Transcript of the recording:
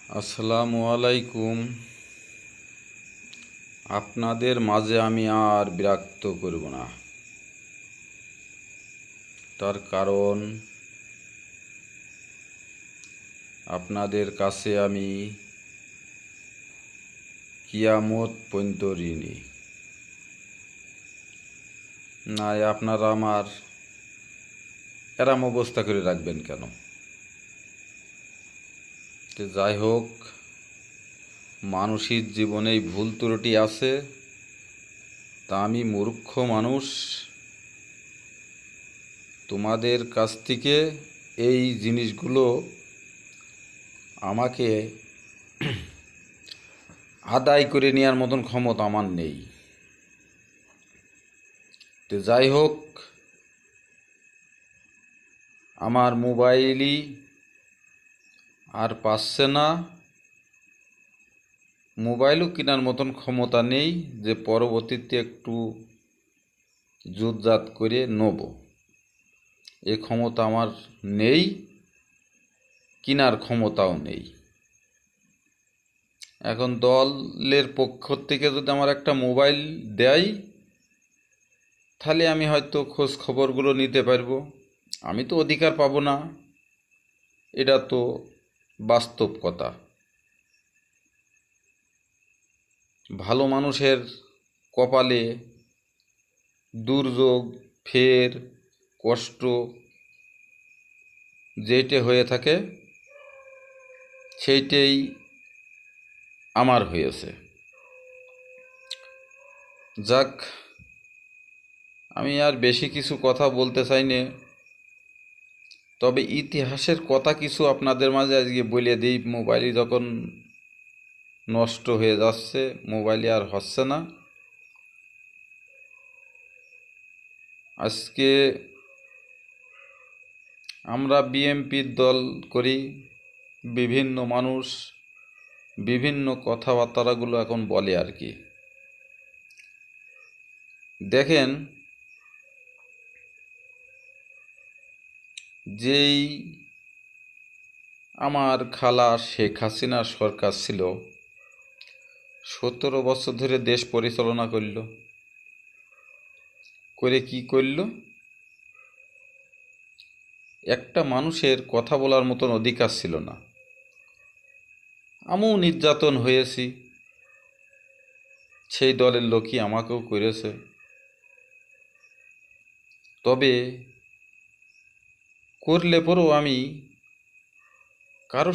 আসসালামু আলাইকুম। আপনাদের মাঝে আমি আর বিরক্ত করব না। তার কারণ আপনাদের কাছে আমি কিয়ামত পর্যন্ত ঋণী। না, আপনারা আমার এরম অবস্থা করে রাখবেন কেন? তো যাই হোক, মানুষের জীবনেই ভুল ত্রুটি আছে। তা আমি মূর্খ মানুষ, তোমাদের কাছ থেকে এই জিনিসগুলো আমাকে আদায় করে নেওয়ার মতন ক্ষমতা আমার নেই। তো যাই হোক, আমার মোবাইলই আর পাচ্ছে না, মোবাইলও কেনার মতন ক্ষমতা নেই যে পরবর্তীতে একটু জুতজাত করে নেব। এ ক্ষমতা আমার নেই, কেনার ক্ষমতাও নেই। এখন দলের পক্ষ থেকে যদি আমার একটা মোবাইল দেয়, তাহলে আমি হয়তো খোঁজ খবরগুলো নিতে পারবো। আমি তো অধিকার পাবো না, এটা তো বাস্তব কথা। ভালো মানুষের কপালে দুর্যোগ, ফের, কষ্ট যেইটা হয়ে থাকে সেইটাই আমার হয়েছে। যাক, আমি আর বেশি কিছু কথা বলতে চাই না, তবে ইতিহাসের কথা কিছু আপনাদের মাঝে আজকে বলে দিই। মোবাইলই যখন নষ্ট হয়ে যাচ্ছে, মোবাইলে আর হচ্ছে না। আজকে আমরা বিএমপির দল করি, বিভিন্ন মানুষ বিভিন্ন কথাবার্তাগুলো এখন বলে আর কি। দেখেন, যেই আমার খালা শেখ হাসিনার সরকার ছিল, 17 বছর ধরে দেশ পরিচালনা করে কি করল? একটা মানুষের কথা বলার মতন অধিকার ছিল না। আমিও নির্যাতন হয়েছি, সেই দলের লোকই আমাকেও করেছে। তবে করলে পরেও আমি কারো